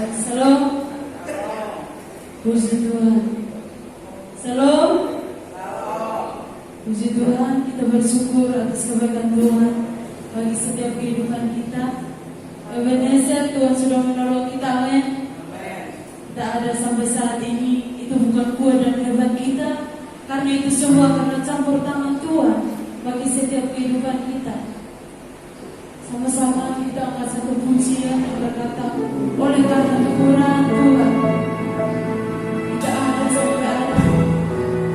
Salam. Puji Tuhan. Salam. Puji Tuhan, kita bersyukur atas kebaikan Tuhan bagi setiap kehidupan kita. Ebenezer, Tuhan sudah menolong kita, amin. Kita ada sampai saat ini, itu bukan kuat dan hebat kita, karena itu semua karena campur tangan Tuhan bagi setiap kehidupan kita. Sama-sama kita angkat satu pujian yang berkata, oleh karena kemurahan Tuhan, kita ada sampai saat ini.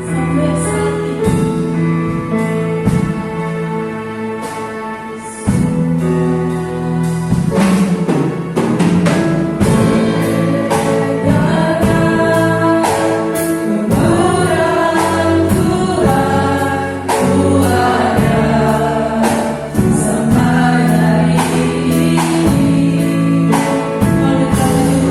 Sampai hari ini, oleh karena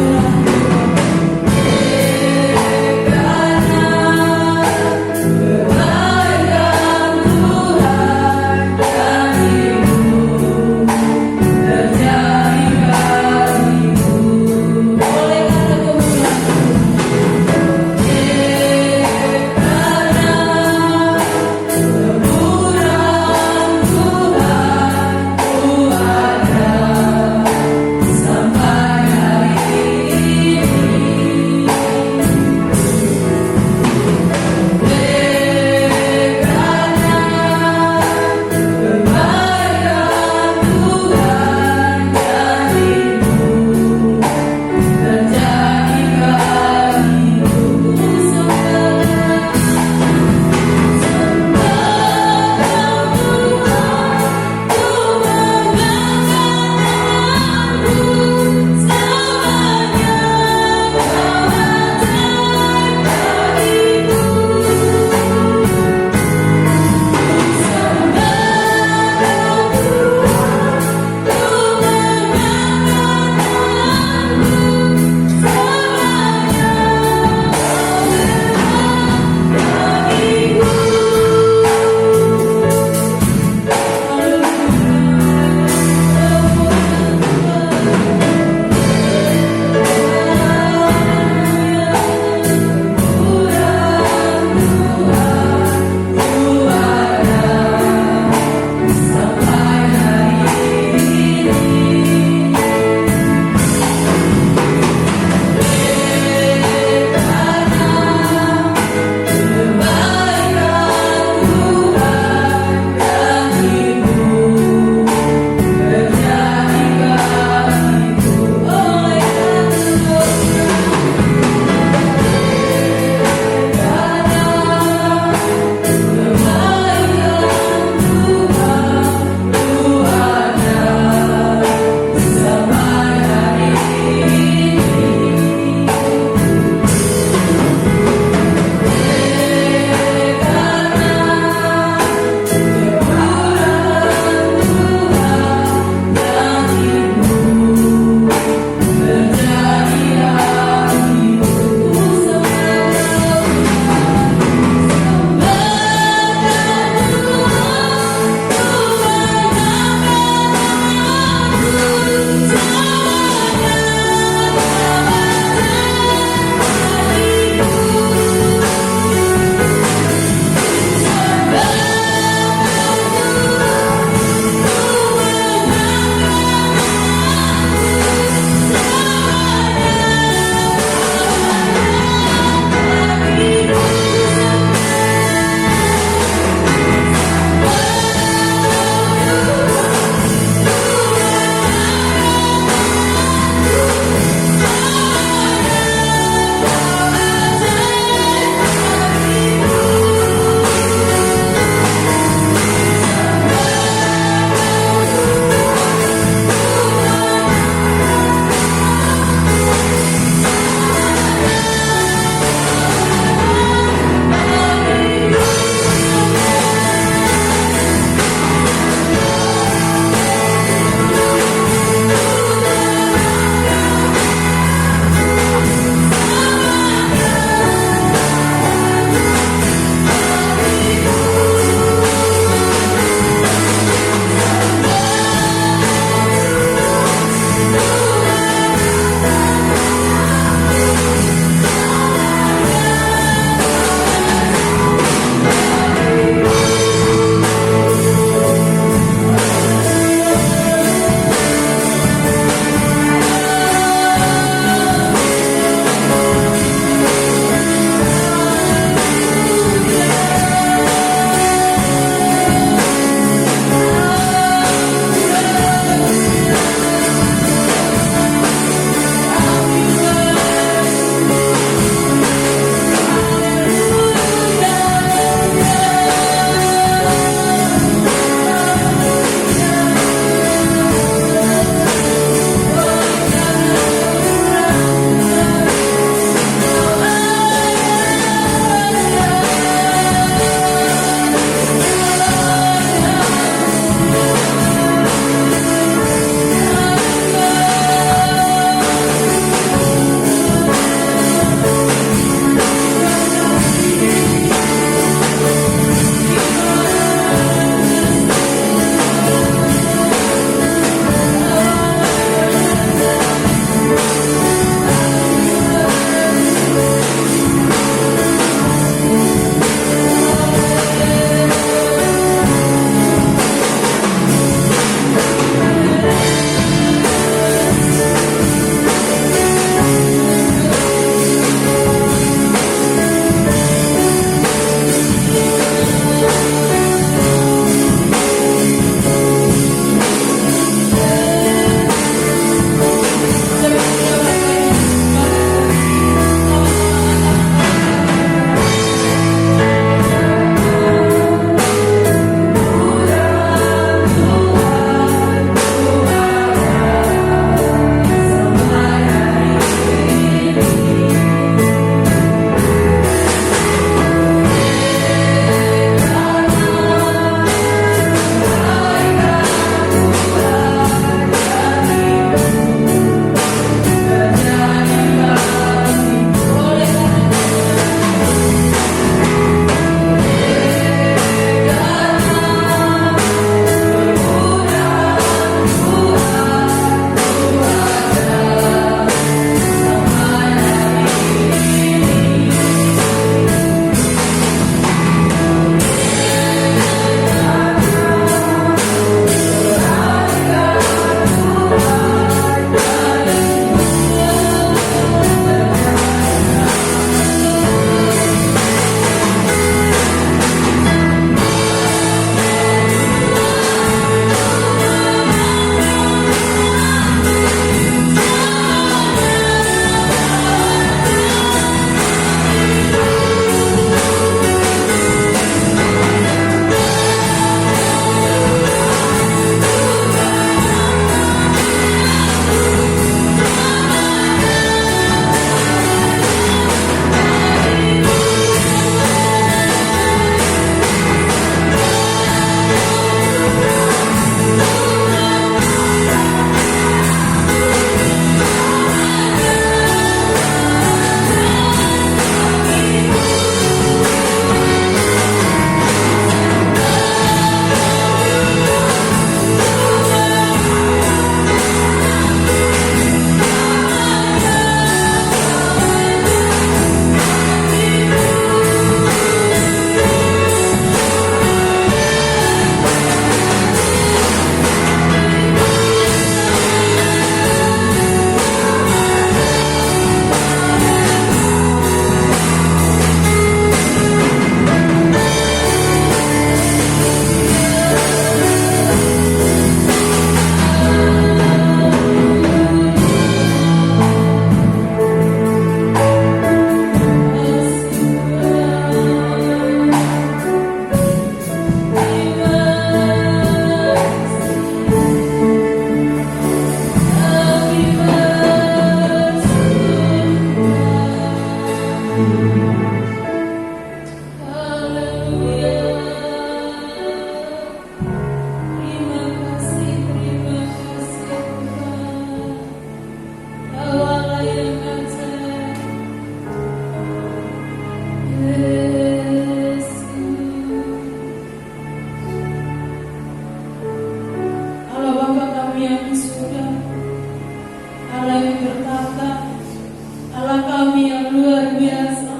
Allah kami yang luar biasa.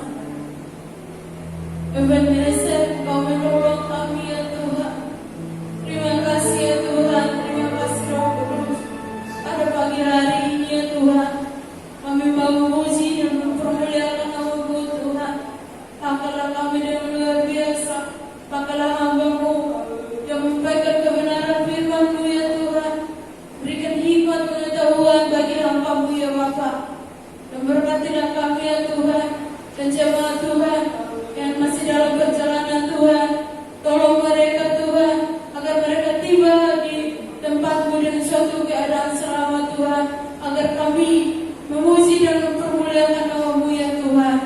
Ebenezer, Kau menolong kami ya Tuhan. Terima kasih ya Tuhan, terima kasih Roh Kudus. Pada pagi hari ini ya Tuhan, kami mau memuji dan mempermuliakan nama-Mu Tuhan. Pakailah kami dengan luar biasa. Pakailah hamba-Mu yang menyampaikan kebenaran firman-Mu ya Tuhan. Berikan hikmat pengetahuan bagi hamba-Mu ya Bapa. Dan berkatilah kami ya Tuhan. Dan jemaat Tuhan yang masih dalam perjalanan Tuhan, tolong mereka Tuhan, agar mereka tiba di tempat-Mu dengan suatu keadaan selamat Tuhan. Agar kami memuji dan mempermuliakan nama-Mu ya Tuhan.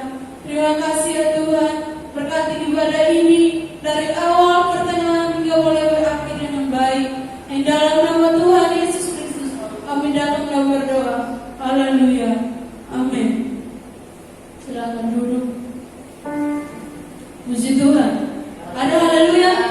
Terima kasih ya Tuhan. Berkati ibadah ini dari awal pertengahan hingga mulai berakhir dengan baik. Yang dalam nama Tuhan Yesus Kristus kami datang dan berdoa. Haleluya. Amin. Silakan duduk. Puji Tuhan. Ada haleluya.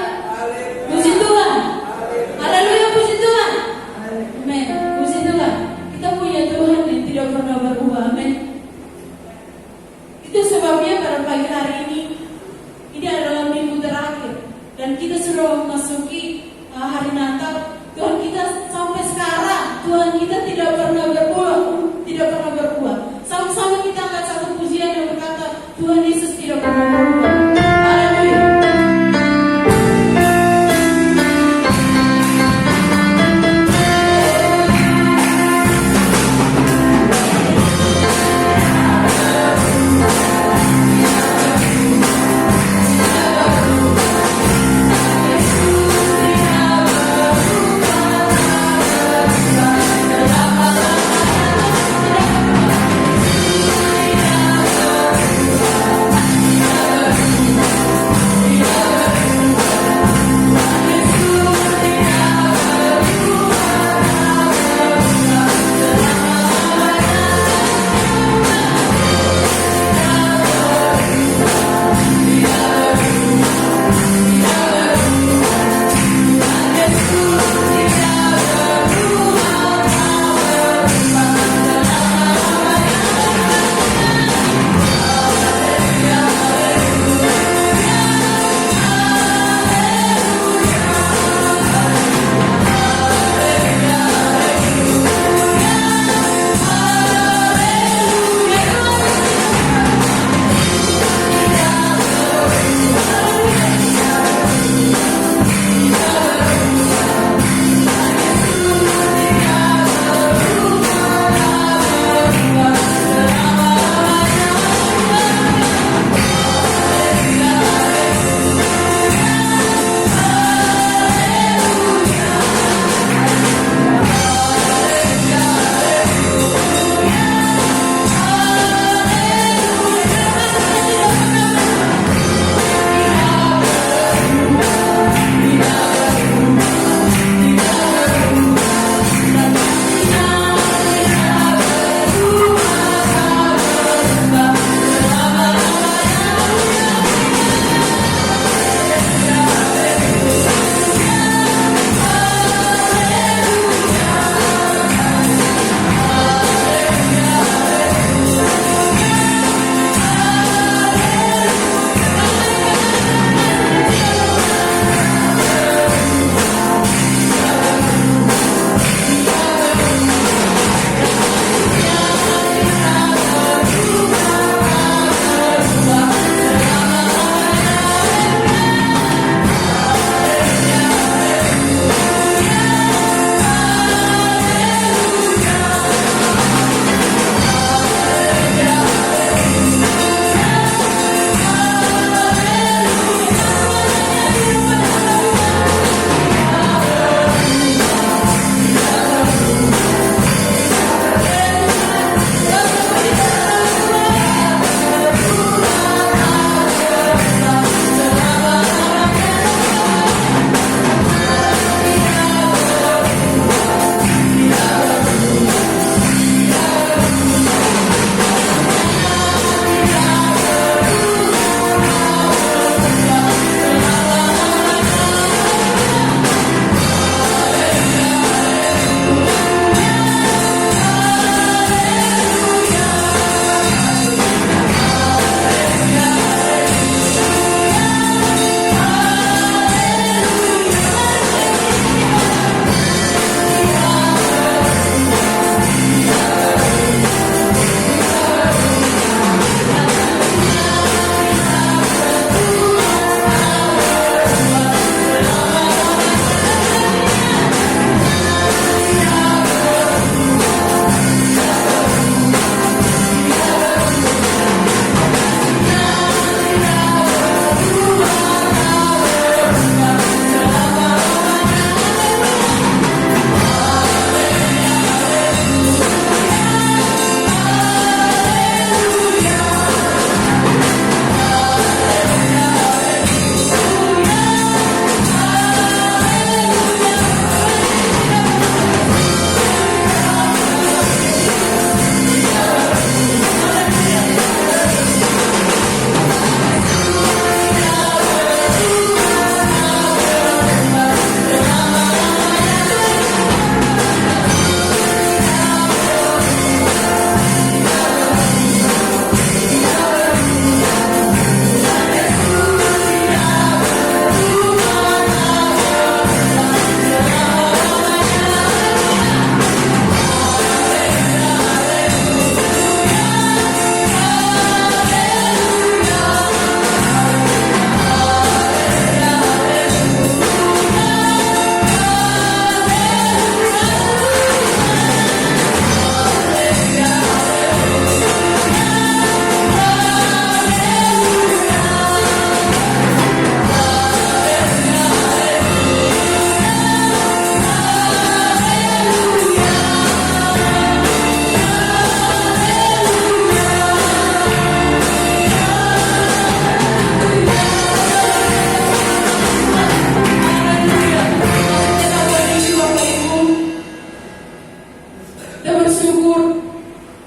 bersyukur.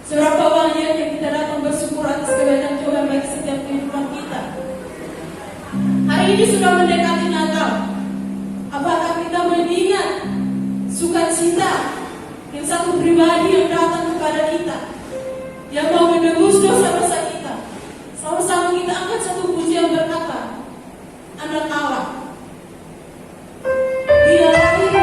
Seberapa banyak yang kita datang bersyukur atas kebaikan Tuhan bagi setiap kehidupan kita. Hari ini sudah mendekati Natal. Apakah kita mengingat sukacita yang satu pribadi yang datang kepada kita, yang mau menebus dosa-dosa kita? Sama-sama kita angkat satu pujian berkata, Anak Allah. Dia lahir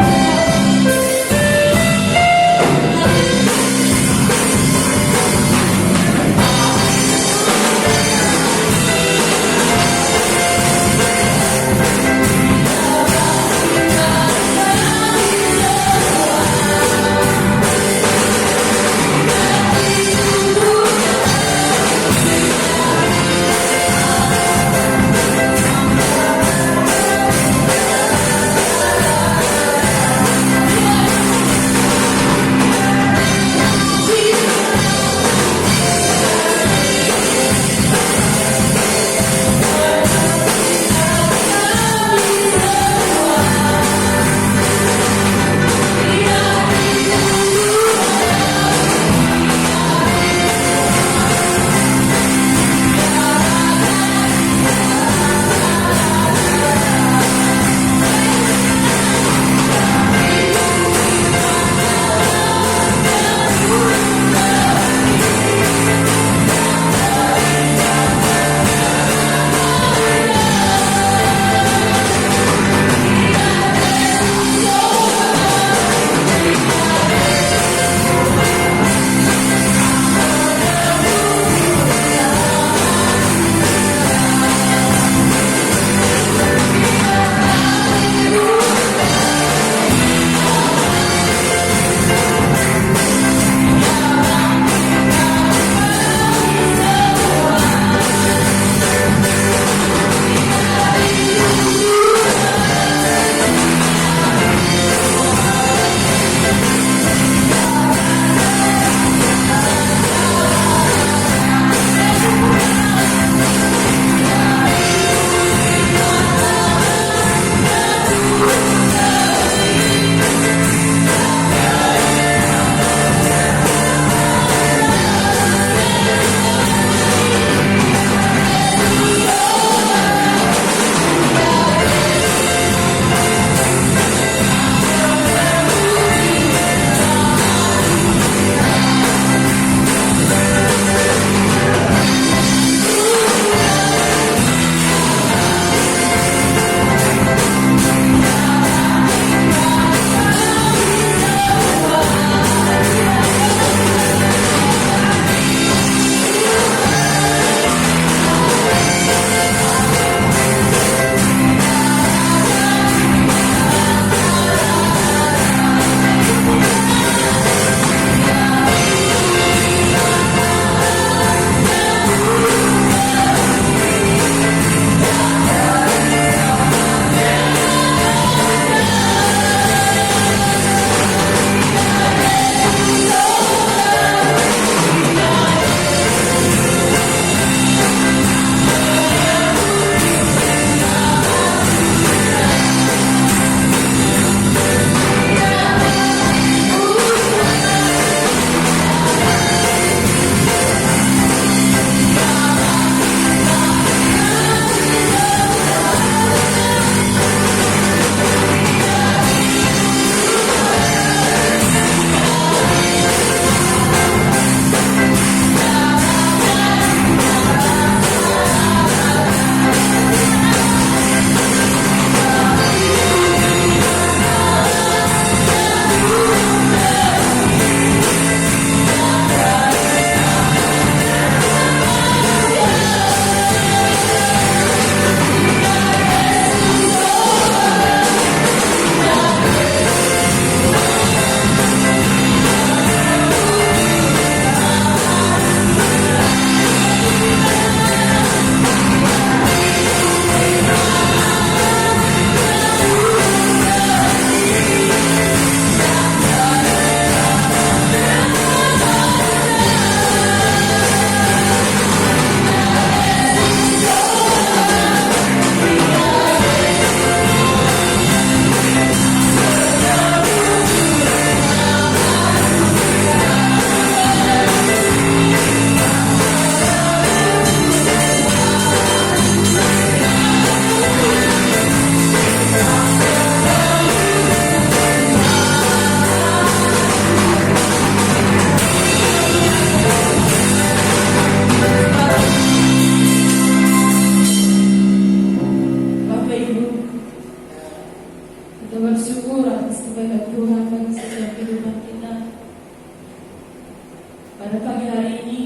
pagi hari ini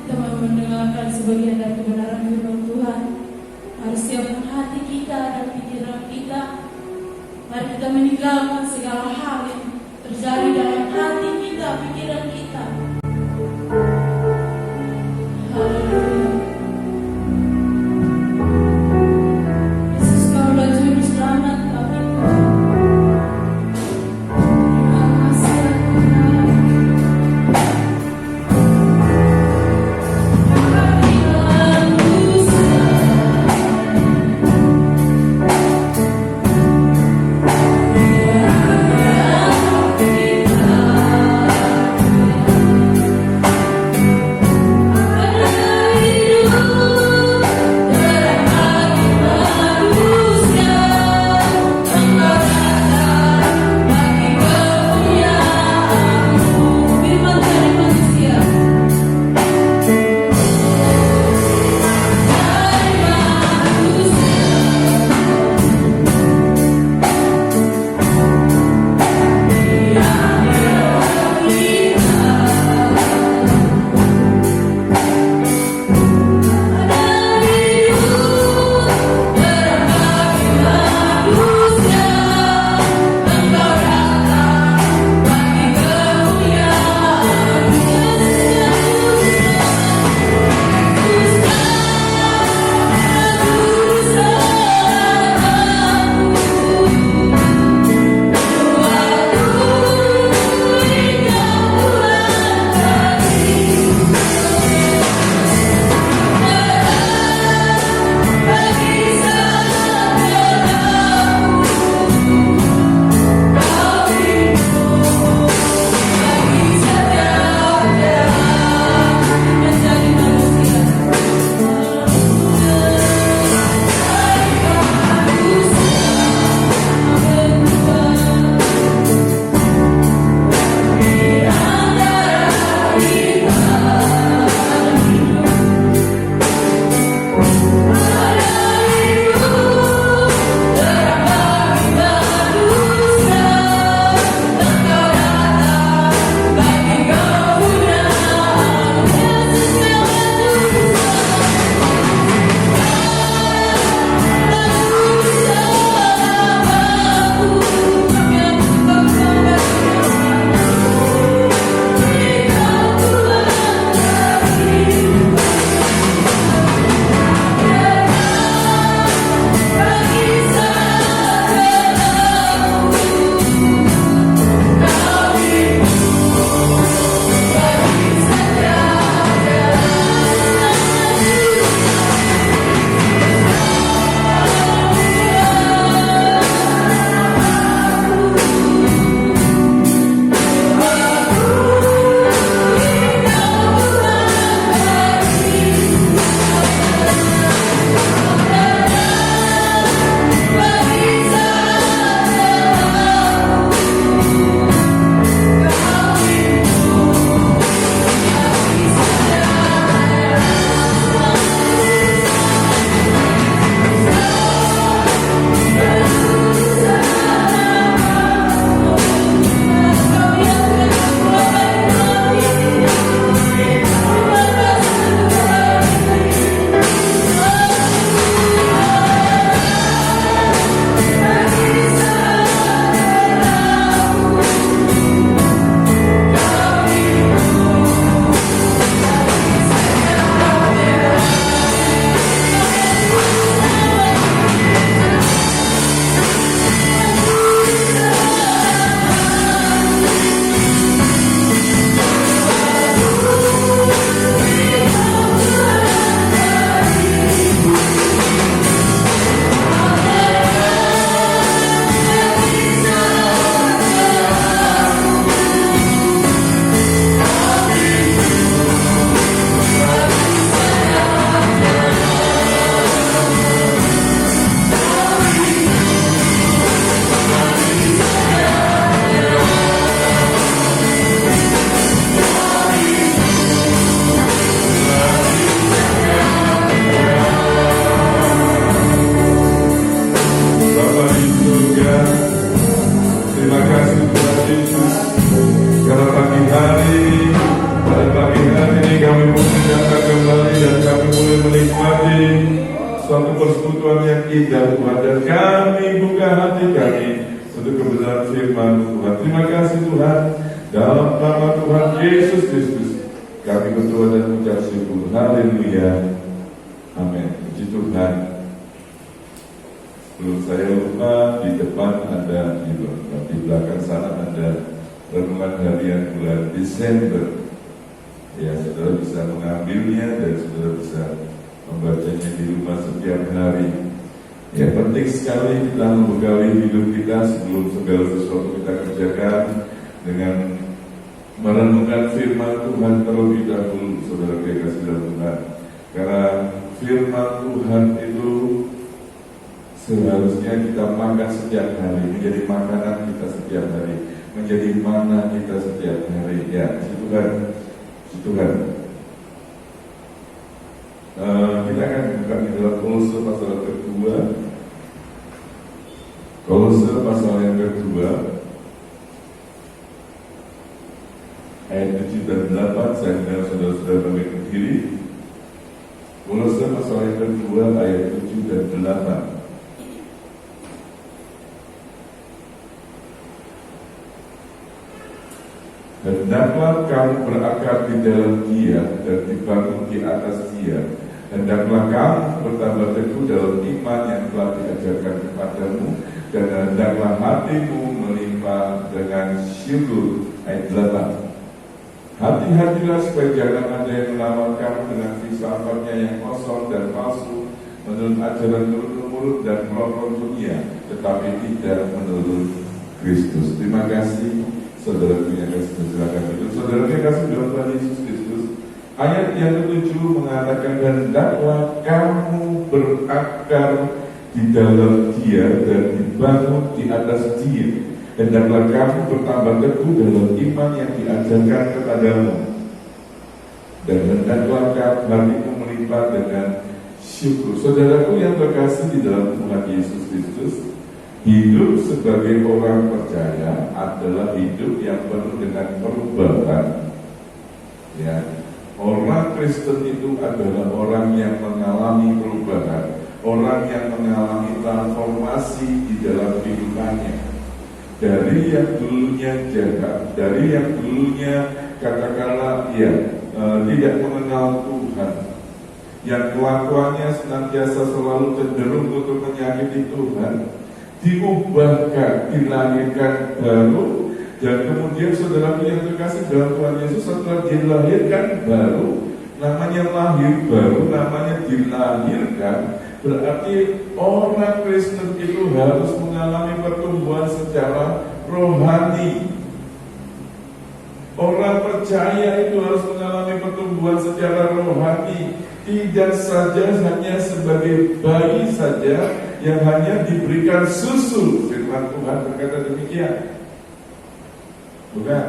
kita mau mendengarkan sebagian dari kebenaran firman Tuhan. Harus siapkan hati kita dan pikiran kita. Mari kita meninggalkan segala hal yang terjadi dalam hati kita, pikiran kita. Haleluya. Yesus, Kaulah Juru Selamat kami, Tuhan. Terima kasih ya Tuhan. Marilah ku sembah. hari pada pagi hari ini kami mendengarkan kembali dan kami boleh menikmati suatu persekutuan yang indah Tuhan, dan kami buka hati kami untuk kebenaran firman Tuhan. Terima kasih Tuhan, dalam nama Tuhan Yesus Kristus kami berdoa dan mengucap syukur. Haleluya, amin. Puji Tuhan. Sebelum saya lupa, di depan ada, di belakang sana ada renungan harian bulan Desember. Ya, saudara bisa mengambilnya dan saudara bisa membacanya di rumah setiap hari. Ya, penting sekali kita membekali hidup kita sebelum segala sesuatu kita kerjakan dengan merenungkan firman Tuhan terlebih dahulu, saudara kasih dalam Tuhan. Karena firman Tuhan itu seharusnya kita makan setiap hari, menjadi makanan kita setiap hari, menjadi mana kita setiap hari. Ya, Tuhan. Kita akan buka di dalam Kolose pasal kedua. Kolose pasal yang kedua, ayat 7 dan 8. Saya dengar saudara-saudara bagi berdiri. Kolose pasal yang kedua, ayat 7 dan 8. Hendaklah kamu berakar di dalam Dia dan dibangun di atas Dia. Hendaklah kamu bertambah teguh dalam iman yang telah diajarkan kepadamu, dan hendaklah hatimu melimpah dengan syukur. Ayat 8. Hati-hatilah supaya jangan ada yang melamar kamu dengan filsafatnya yang kosong dan palsu, menurut ajaran turun-temurun dan roh-roh dunia, tetapi tidak menurut Kristus. Terima kasih. Saudara punya kasih, silakan itu. Saudara punya kasih dalam Tuhan Yesus Kristus. Ayat yang ke-7 mengatakan, hendaklah kamu berakar di dalam Dia dan dibangun di atas Dia. Hendaklah kamu bertambah teguh dalam iman yang diajarkan kepadamu, dan hendaklah hatimu melimpah dengan syukur. Saudaraku yang terkasih di dalam Tuhan Yesus Kristus, hidup sebagai orang percaya adalah hidup yang penuh dengan perubahan. Ya, orang Kristen itu adalah orang yang mengalami perubahan, orang yang mengalami transformasi di dalam kehidupannya. Dari yang dulunya jahat, dari yang dulunya katakanlah tidak mengenal Tuhan, yang kelakuannya senantiasa selalu cenderung untuk menyakiti Tuhan, diubahkan, dilahirkan baru, dan kemudian saudara yang terkasih dalam Tuhan Yesus, setelah dilahirkan baru, namanya lahir baru, namanya dilahirkan, berarti orang Kristen itu harus mengalami pertumbuhan secara rohani. Orang percaya itu harus mengalami pertumbuhan secara rohani, tidak saja hanya sebagai bayi saja yang hanya diberikan susu. Firman Tuhan berkata demikian, bukan?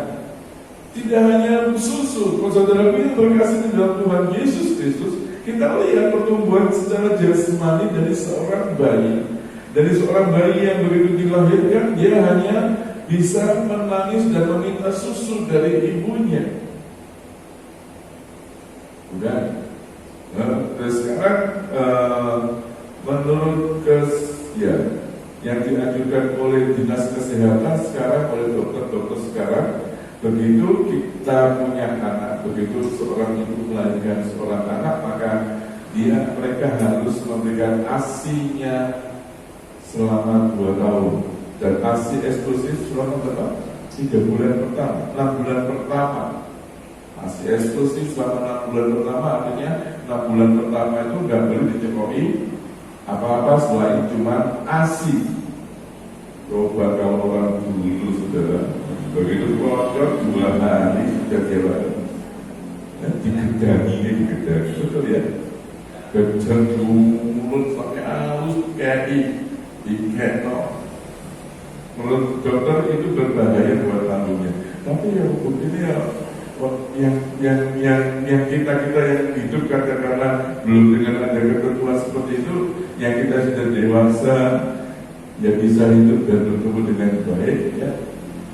Tidak hanya susu. Kalau saudara yang berkasih di dalam Tuhan Yesus Kristus, kita lihat pertumbuhan secara jasmani dari seorang bayi. Dari seorang bayi yang begitu dilahirkan, dia hanya bisa menangis dan meminta susu dari ibunya, bukan? Terus sekarang menurut yang diajukan oleh dinas kesehatan sekarang, oleh dokter-dokter sekarang, begitu kita punya anak, begitu seorang ibu melahirkan seorang anak, maka mereka harus memberikan ASI-nya selama 2 tahun, dan ASI eksklusif selama berapa? 3 bulan pertama, 6 bulan pertama. ASI eksklusif selama 6 bulan pertama, artinya 6 bulan pertama itu nggak boleh dicekoki apa-apa selain cuma ASI. Coba kalau orang dulu, saudara, begitu keluar 2 hari sudah jalan, digedangi, betul ya? Gedang mulut sampai halus kayak dikeno. Menurut dokter itu berbahaya buat lambungnya. Tapi ya begini yang kita yang hidup katakanlah belum dengan ada ketentuan seperti itu, yang kita sudah dewasa, ya bisa hidup dan bertumbuh dengan baik, ya.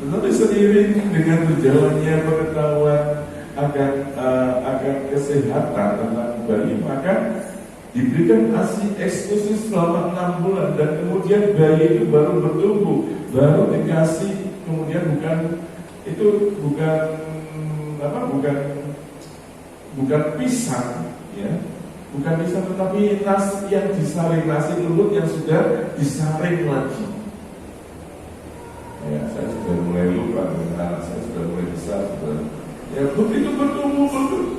Tetapi seiring dengan berjalannya pengetahuan akan kesehatan tentang bayi, maka diberikan ASI eksklusif selama 6 bulan, dan kemudian bayi itu baru bertumbuh, baru dikasih, kemudian bukan pisang, ya, bukan pisang, tetapi nasi yang disaring, nasi lembut yang sudah disaring lagi. Ya, saya sudah mulai lupa, anak saya sudah mulai besar, ya begitu bertumbuh,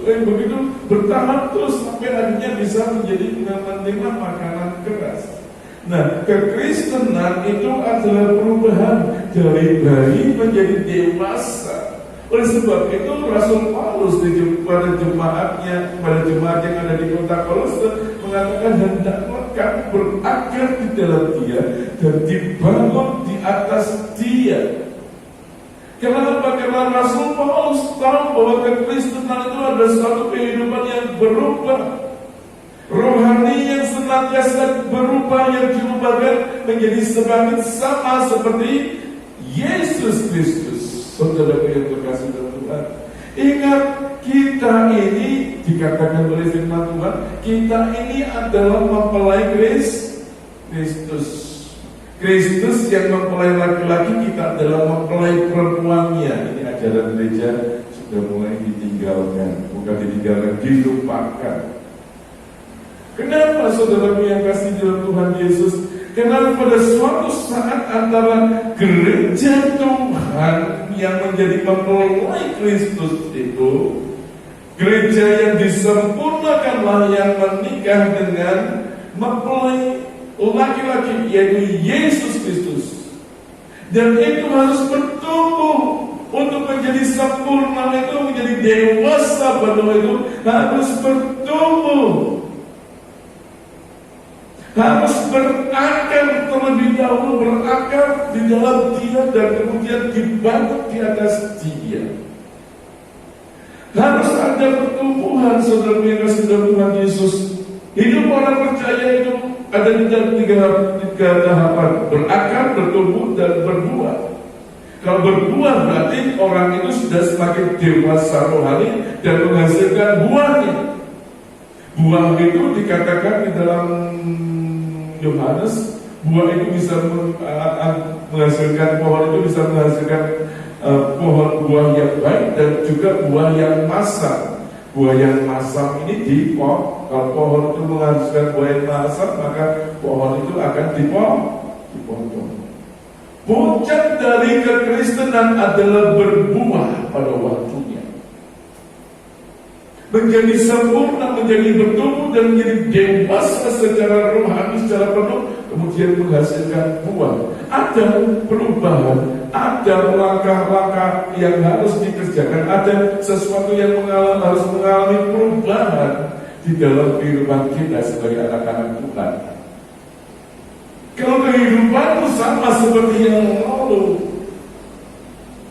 begitu bertahan terus sampai akhirnya bisa menjadi menerima makanan keras. Nah, kekristenan itu adalah perubahan dari bayi menjadi dewasa. Oleh sebab itu Rasul Paulus pada jemaat yang ada di kota Kolose mengatakan, hendaklah kamu berakar di dalam Dia dan dibangun di atas Dia. Kenapa? Karena Rasul Paulus tahu bahwa kekristenan itu adalah suatu kehidupan yang berubah, rohani yang senantiasa berubah, yang diubahkan menjadi semakin sama seperti Yesus Kristus. Saudara yang terkasih dalam Tuhan, ingat, kita ini dikatakan oleh firman Tuhan, kita ini adalah mempelai Kristus. Kristus yang mempelai laki-laki, kita adalah mempelai perempuannya. Ini ajaran gereja sudah mulai ditinggalkan, bukan ditinggalkan, dilupakan. Kenapa saudaraku yang kasih dalam Tuhan Yesus? Karena pada suatu saat antara gereja Tuhan yang menjadi mempelai Kristus itu, gereja yang disempurnakanlah yang menikah dengan mempelai laki-laki, yaitu Yesus Kristus. Dan itu harus bertumbuh untuk menjadi sempurna, itu menjadi dewasa, pada itu harus bertumbuh, harus berakar terlebih dahulu, berakar di dalam Dia dan kemudian dibangun di atas Dia. Harus ada pertumbuhan, saudara yang kasih dalam Tuhan Yesus. Hidup orang percaya itu ada di dalam tiga tahapan: berakar, bertumbuh, dan berbuah. Kalau berbuah berarti orang itu sudah semakin dewasa rohani dan menghasilkan buahnya. Buah itu dikatakan di dalam Yohanes, buah itu bisa menghasilkan, pohon itu bisa menghasilkan pohon buah yang baik dan juga buah yang masam. Buah yang masam ini dipotong. Kalau pohon itu menghasilkan buah yang masam, maka pohon itu akan dipotong. Puncak dari kekristenan adalah berbuah pada waktunya, menjadi sempurna, menjadi bertumbuh dan menjadi dewasa secara rohani, secara penuh, kemudian menghasilkan buah. Ada perubahan, ada langkah-langkah yang harus dikerjakan, ada sesuatu yang harus mengalami perubahan di dalam kehidupan kita sebagai anak-anak Tuhan. Kalau kehidupanmu sama seperti yang lalu,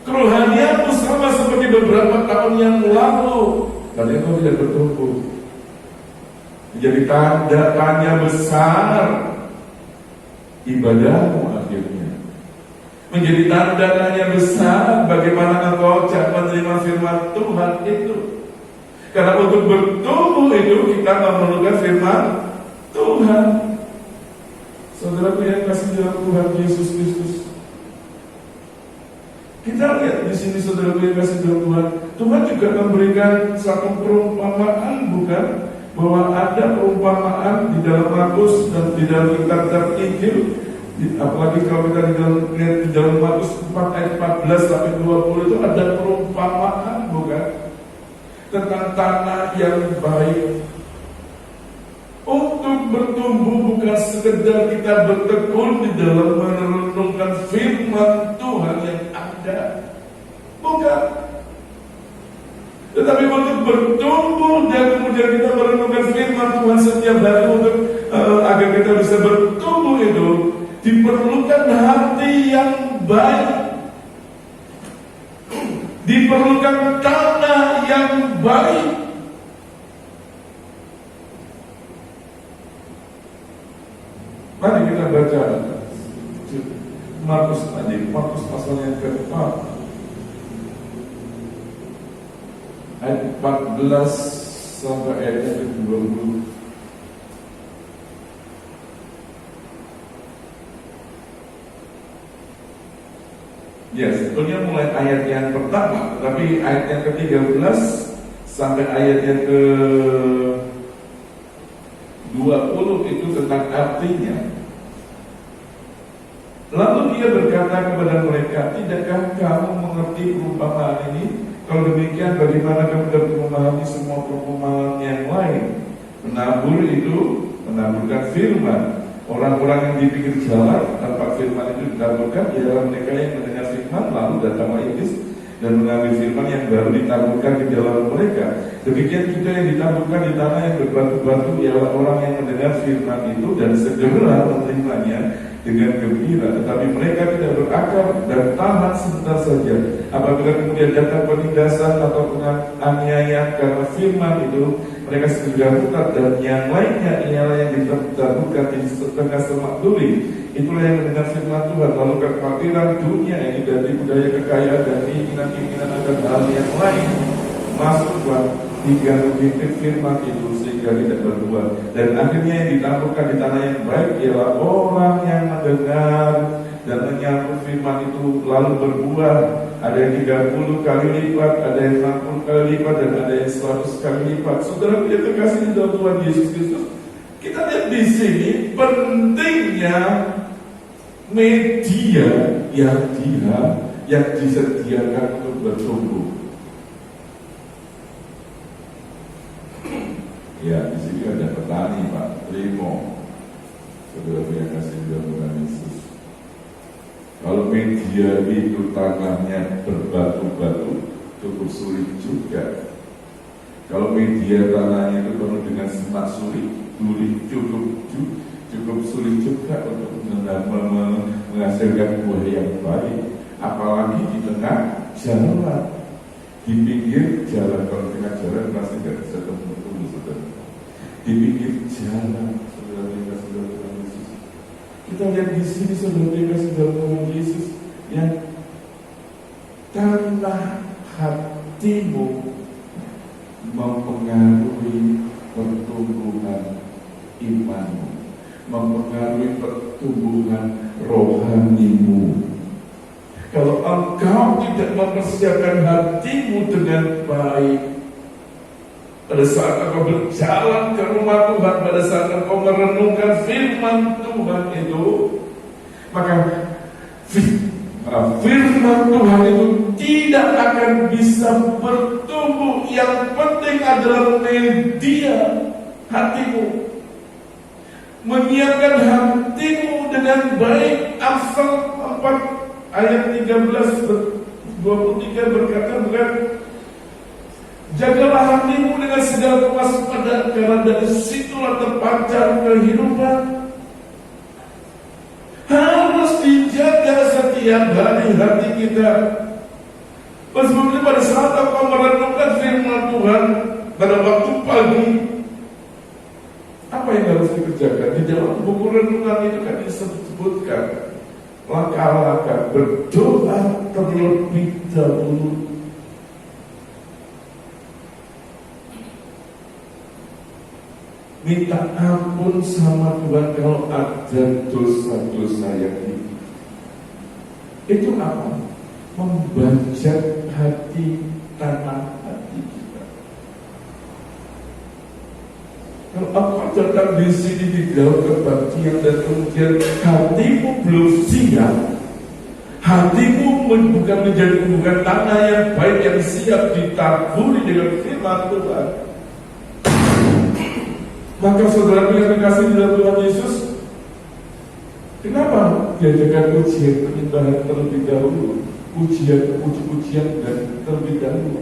kerohanianmu sama seperti beberapa tahun yang lalu, karena kau tidak bertumbuh, menjadi tanda tanya besar ibadahmu akhirnya, menjadi tanda tanya besar bagaimana engkau menerima firman Tuhan itu. Karena untuk bertumbuh itu kita memerlukan firman Tuhan. Saudaraku yang kasih dalam Tuhan Yesus Kristus, kita lihat di sini, saudaraku yang kasih dalam Tuhan, Tuhan juga memberikan satu perumpamaan, bukan? Bahwa ada perumpamaan di dalam Markus dan di dalam kitab Injil, apalagi kalau kita di dalam Markus 4 ayat 14 sampai 20 itu ada perumpamaan, bukan? Tentang tanah yang baik. Untuk bertumbuh bukan sekedar kita bertekun di dalam merenungkan firman Tuhan yang ada, bukan. Tetapi untuk bertumbuh dan kemudian kita merenungkan firman Tuhan setiap hari untuk agar kita bisa bertumbuh itu diperlukan hati yang baik, diperlukan tanah yang baik. Mari kita baca Markus pasal yang keempat. ayat 14 sampai ayat yang ke-20. Ya, sebetulnya mulai ayat yang pertama, tapi ayat yang ke-13 sampai ayat yang ke-20 itu tentang artinya. Lalu dia berkata kepada mereka, tidakkah kamu mengerti perumpamaan ini? Kalau demikian, bagaimana kamu dapat memahami semua perumpamaan yang lain? Penabur itu menaburkan firman. Orang-orang yang di pinggir jalan tanpa firman itu ditaburkan ialah mereka yang mendengar firman, lalu datanglah iblis dan mengambil firman yang baru ditaburkan di dalam mereka. Demikian juga yang ditaburkan di tanah yang berbatu-batu ialah orang yang mendengar firman itu dan segera menerimanya dengan gembira, tetapi mereka tidak berakar dan tahan sebentar saja. Apabila kemudian datang penindasan atau penganiayaan karena firman itu, mereka segera murtad, dan yang lainnya ialah yang ditaburkan di setengah semak duri. Itulah yang mendengar firman Tuhan, lalu kekhawatiran dunia ini dari budaya kekayaan dan keinginan-keinginan akan hal yang lain masuk hingga menghimpit firman itu sehingga tidak berbuah. Dan akhirnya yang ditaburkan di tanah yang baik ialah orang yang mendengar dan menyambut firman itu lalu berbuah. Ada yang 30 kali lipat, ada yang 60 kali lipat, dan ada yang 100 kali lipat. Saudara yang terkasih di dalam Tuhan Yesus Kristus, kita lihat di sini pentingnya media yang disediakan untuk bertumbuh. Ya, di sini ada petani, Pak Primo, saudara yang kasih dalam Tuhan Yesus. Kalau media itu tanahnya berbatu-batu, cukup sulit juga. Kalau media tanahnya itu penuh dengan semak duri, cukup sulit juga untuk menghasilkan buah yang baik. Apalagi di tengah jalan, di pinggir jalan. Kalau di tengah jalan pasti tidak bisa tumbuh, saudara. Di pinggir jalan, saudara yang kasih dalam Tuhan Yesus. Kita lihat di sini, saudara yang kasih dalam Tuhan Yesus, yang tanah hatimu mempengaruhi pertumbuhan imanmu, mempengaruhi pertumbuhan rohanimu. Kalau engkau tidak mempersiapkan hatimu dengan baik, pada saat engkau berjalan ke rumah Tuhan, pada saat engkau merenungkan firman Tuhan itu, maka firman Tuhan itu tidak akan bisa bertumbuh. Yang penting adalah media hatimu, menyiapkan hatimu dengan baik. Amsal 4 ayat 13-23 berkata, bukan, jagalah hatimu dengan segala kewaspadaan, karena dari situlah terpancar kehidupan. Harus dijaga setiap hari hati kita. Sebetulnya pada saat engkau merenungkan firman Tuhan pada waktu pagi, apa yang harus dikerjakan? Di dalam buku renungan itu kan disebutkan langkah-langkah berdoa terlebih dahulu. Minta ampun sama Tuhan kalau ada dosa-dosa yang itu apa? Membajak hati, tanah hati kita. Kalau engkau datang di sini di dalam kebaktian dan kemudian hatimu belum siap, hatimu bukan tanah yang baik yang siap ditaburi dengan firman Tuhan, maka saudara yang dikasih dalam Tuhan Yesus, kenapa diadakan ujian penyembahan terlebih dahulu, puji-pujian dan terlebih dahulu?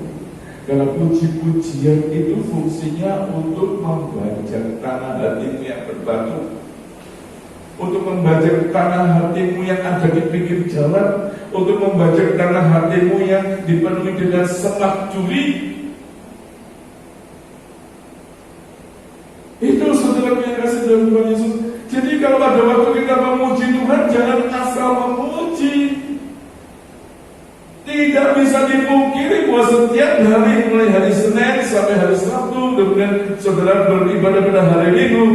Karena puji-pujian itu fungsinya untuk membajak tanah hatimu yang berbatu, untuk membajak tanah hatimu yang ada di pinggir jalan, untuk membajak tanah hatimu yang dipenuhi dengan semak duri. Itu saudara yang kasih dalam Tuhan Yesus. Jadi kalau pada waktu kita memuji Tuhan, jangan asal memuji. Tidak bisa dipungkiri bahwa setiap hari mulai hari Senin sampai hari Sabtu, kemudian saudara beribadah pada hari Minggu,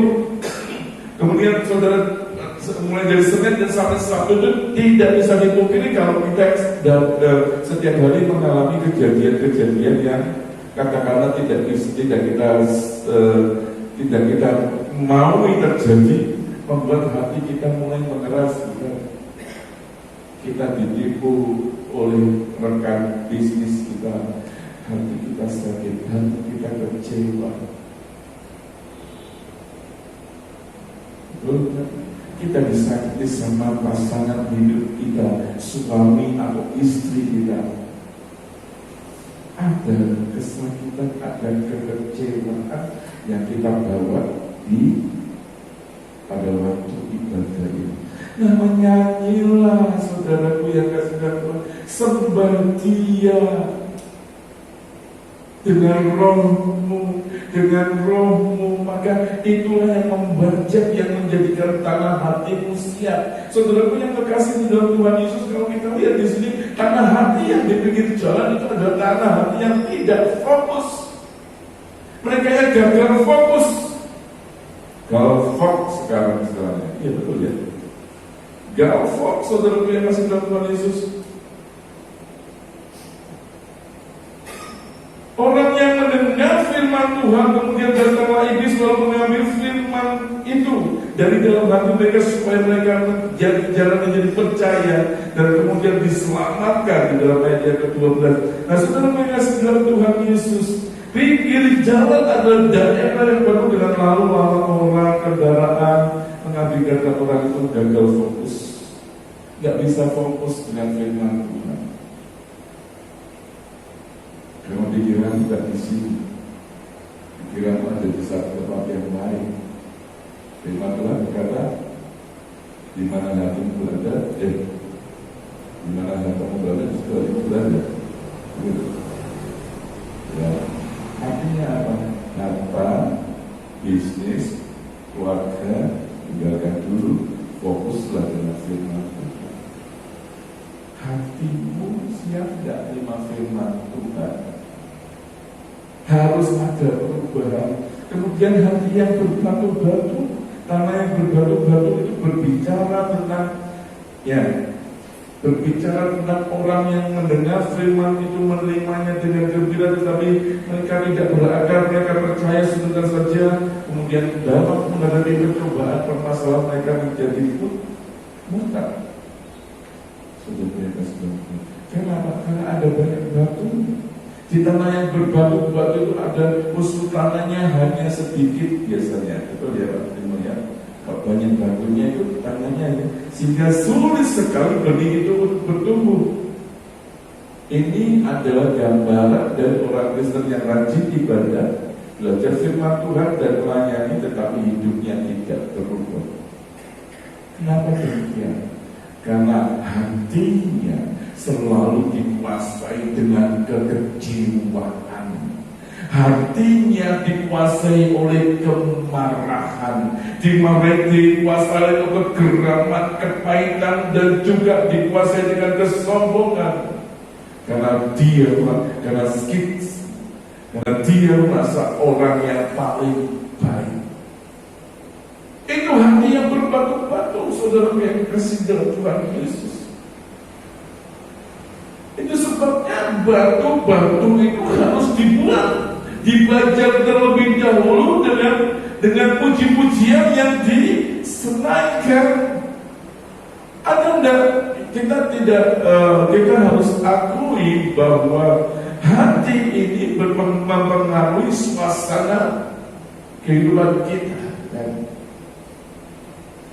kemudian saudara mulai dari Senin dan sampai Sabtu itu tidak bisa dipungkiri kalau kita setiap hari mengalami kejadian-kejadian yang katakanlah tidak kita mau terjadi, membuat hati kita mulai mengeras. Kita ditipu oleh rekan bisnis kita, hati kita sakit, hati kita kecewa. Kita disakiti sama pasangan hidup kita, suami atau istri kita. Ada kesakitan, ada kekecewaan yang kita bawa pada waktu ibadah ini. Nah, menyanyilah saudaraku yang kasih Tuhan, sembah Dia dengan rohmu, maka itulah yang membajak, yang menjadikan tanah hatimu siap. Saudaraku yang terkasih di dalam Tuhan Yesus, kalau kita lihat di sini, tanah hati yang di pinggir jalan itu adalah tanah hati yang tidak fokus. Mereka yang gagal fokus. Kalau fokus sekarang istilahnya, iya betul ya. Gagal fokus, saudaraku yang kasih dalam Tuhan Yesus. Orang yang mendengar firman Tuhan kemudian datanglah iblis lalu mengambil firman itu dari dalam hati mereka supaya mereka jalan menjadi percaya dan kemudian diselamatkan di dalam ayat yang ke-12. Nah, saudara mereka dalam Tuhan Yesus, pinggir jalan adalah daerah yang penuh dengan lalu lalang orang, kendaraan, mengakibatkan orang itu gagal fokus, nggak bisa fokus dengan firman Tuhan. Kalau pikiran tidak di sini, pikiran ada di satu tempat yang lain. Firman Tuhan berkata, di mana hatimu berada, di mana hatimu berada, juga itu berada. Ya, artinya apa? Harta, bisnis, keluarga, tinggalkan dulu, fokuslah dengan firman Tuhan. Hatimu siap tidak terima firman Tuhan? Harus ada perubahan. Kemudian hati yang berbatu-batu, tanah yang berbatu-batu itu berbicara tentang orang yang mendengar firman itu, menerimanya dengan gembira, tetapi mereka tidak berakar, mereka percaya sebentar saja, kemudian dalam menghadapi percobaan, permasalahan mereka menjadi murtad. Kenapa? Karena ada banyak batu. Di tanah yang berbatu-batu itu ada musuh tanahnya hanya sedikit biasanya. Betul ya Pak Timo ya? Banyak batunya itu tanahnya ya. Sehingga sulit sekali benih itu bertumbuh. Ini adalah gambaran dari orang Kristen yang rajin ibadah, belajar firman Tuhan dan melayani, tetapi hidupnya tidak berubah. Kenapa demikian? Karena hatinya selalu dikuasai dengan kekecewaan. Hatinya dikuasai oleh kemarahan, dikuasai oleh kegeraman, kepahitan, dan juga dikuasai dengan kesombongan. Karena dia merasa orang yang paling baik. Itu hati yang berbatu-batu, saudara yang kasih dalam Tuhan Yesus. Itu sebabnya batu-batu itu harus dibuang, dibajak terlebih dahulu dengan puji-pujian yang disenaikan. Ada enggak? Kita harus akui bahwa hati ini mempengaruhi suasana kehidupan kita.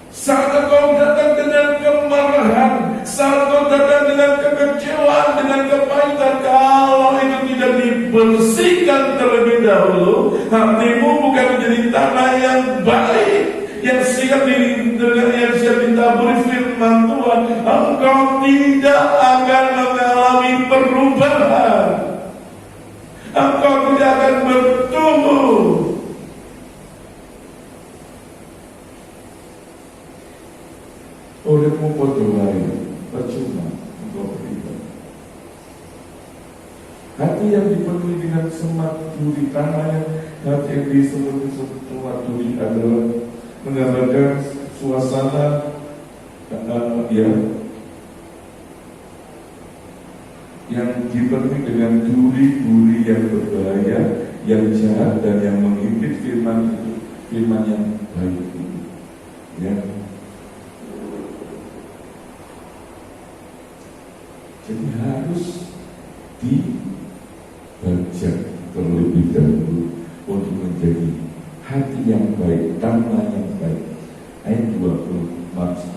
Saat kau datang dengan kemarahan, saat kau datang dengan kekecewaan, dengan kepahitan, kalau itu tidak dibersihkan terlebih dahulu, hatimu bukan menjadi tanah yang baik, yang siap ditaburi firman Tuhan, engkau tidak akan mengalami perubahan, engkau tidak akan bertumbuh. Olehmu podo wae, percuma engkau beribadah. Hati yang dipenuhi dengan semak duri, tanah yang disebut semak duri adalah menggambarkan suasana yang dipenuhi dengan duri-duri yang berbahaya, yang jahat dan yang mengimpit firman itu, firman yang baik itu. Ya. Jadi harus dibaca terlebih dahulu untuk menjadi hati yang baik, tanah yang baik. Ayat 24.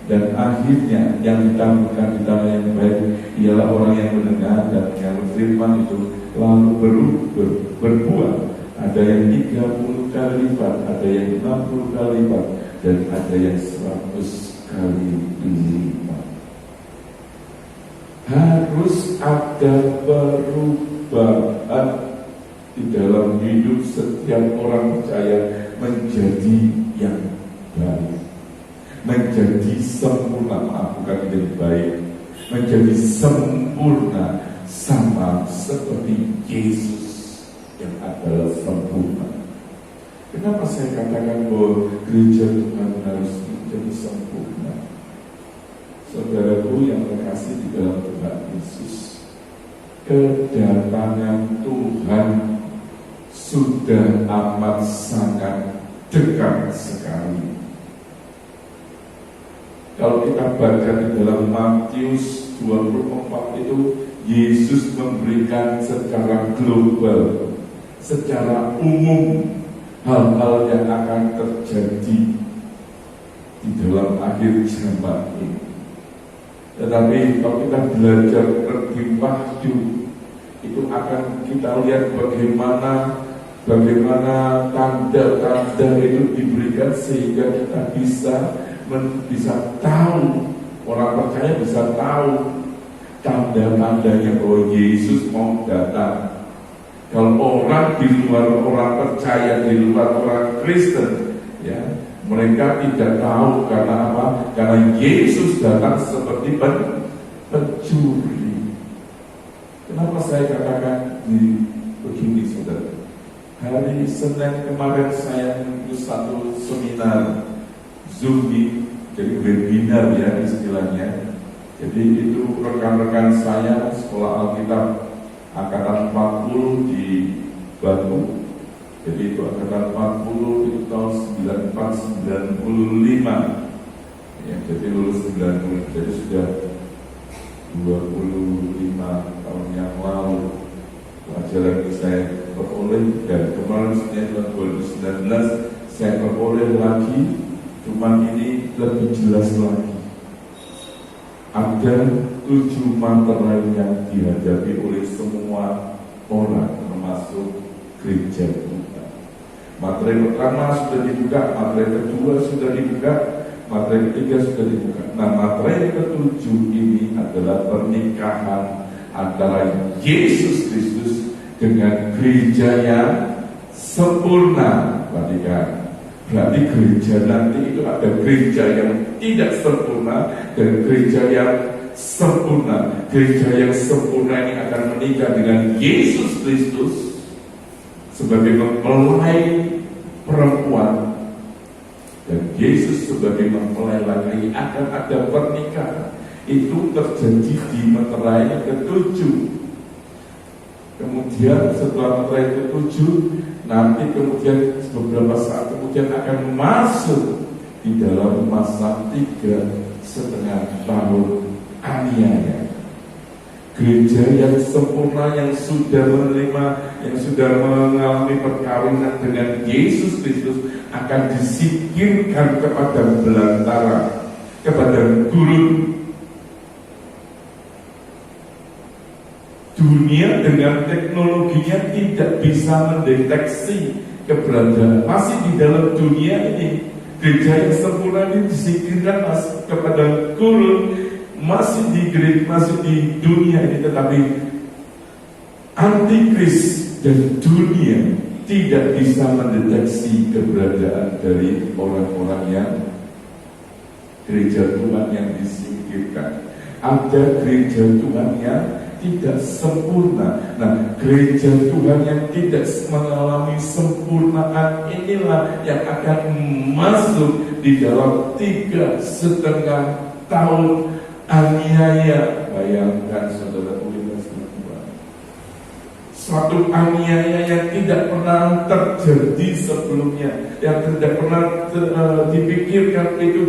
Dan akhirnya yang ditampilkan di tanah yang baik ialah orang yang mendengar dan yang berfirman itu lalu berbuah. Ada yang 30 kali lipat, ada yang 60 kali lipat, dan ada yang 100 kali lipat. Harus ada perubahan di dalam hidup setiap orang percaya menjadi yang baik, menjadi sempurna, bukan yang baik, menjadi sempurna sama seperti Yesus yang adalah sempurna. Kenapa saya katakan bahwa gereja Tuhan harus menjadi sempurna? Saudaraku yang terkasih di dalam Tuhan Yesus, kedatangan Tuhan sudah amat sangat dekat sekali. Kalau kita baca di dalam Matius 24 itu, Yesus memberikan secara global, secara umum hal-hal yang akan terjadi di dalam akhir zaman ini. Tetapi kalau kita belajar lebih wahyu, itu akan kita lihat bagaimana tanda-tanda itu diberikan sehingga kita bisa tahu, orang percaya bisa tahu tanda-tandanya bahwa Yesus mau datang. Kalau orang di luar, orang percaya di luar, orang Kristen, ya, mereka tidak tahu. Karena apa? Karena Yesus datang seperti pencuri. Kenapa saya katakan begini, saudara? Hari Senin kemarin saya mengikuti satu seminar Zoom, jadi webinar ya istilahnya. Jadi itu rekan-rekan saya sekolah Alkitab Angkatan 40 di Batu. Jadi itu Angkatan 40 itu tahun 94-95 ya, jadi lulus 90, jadi sudah 25 tahun yang lalu pelajaran ini saya peroleh. Dan kemarin tahun 2019 saya peroleh lagi, cuma ini lebih jelas lagi. Ada 7 materai yang dihadapi oleh semua orang, termasuk gereja Tuhan. Materi pertama sudah dibuka, materi kedua sudah dibuka, materi ketiga sudah dibuka. Nah, materi ke-7 ini adalah pernikahan antara Yesus Kristus dengan gereja yang sempurna. Perhatikan, berarti gereja nanti itu ada gereja yang tidak sempurna dan gereja yang sempurna. Gereja yang sempurna ini akan menikah dengan Yesus Kristus sebagai mempelai perempuan, dan Yesus sebagai mempelai laki-laki. Akan ada pernikahan. Itu terjadi di materai ke-7. Kemudian setelah materai ke-7, nanti kemudian beberapa saat kemudian akan masuk di dalam masa 3,5 tahun aniaya. Gereja yang sempurna, yang sudah menerima, yang sudah mengalami perkawinan dengan Yesus Kristus akan disingkirkan kepada belantara, kepada gurun. Dunia dengan teknologinya tidak bisa mendeteksi keberadaan. Masih di dalam dunia ini, gereja yang sempurna ini disingkirkan kepada gurun. Masih di dunia ini, tetapi antikris dan dunia tidak bisa mendeteksi keberadaan dari orang-orang yang gereja Tuhan yang disingkirkan. Ada gereja Tuhan yang tidak sempurna. Nah, gereja Tuhan yang tidak mengalami sempurnaan inilah yang akan masuk di dalam 3,5 tahun aniaya. Bayangkan saudara Tuhan, suatu aniaya yang tidak pernah terjadi sebelumnya, yang tidak pernah dipikirkan itu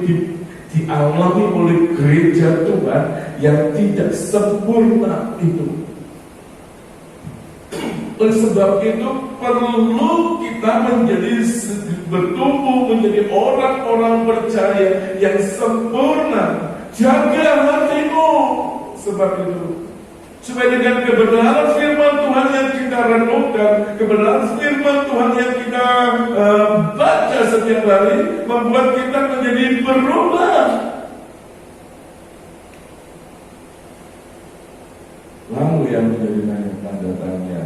dialami oleh gereja Tuhan yang tidak sempurna itu. Oleh sebab itu perlu kita bertumbuh menjadi orang-orang percaya yang sempurna. Jaga hatimu, sebab itu supaya dengan kebenaran firman Tuhan yang kita renungkan, kebenaran firman Tuhan yang kita baca setiap hari, membuat kita menjadi berubah. Lalu yang menjadi tanda tanya,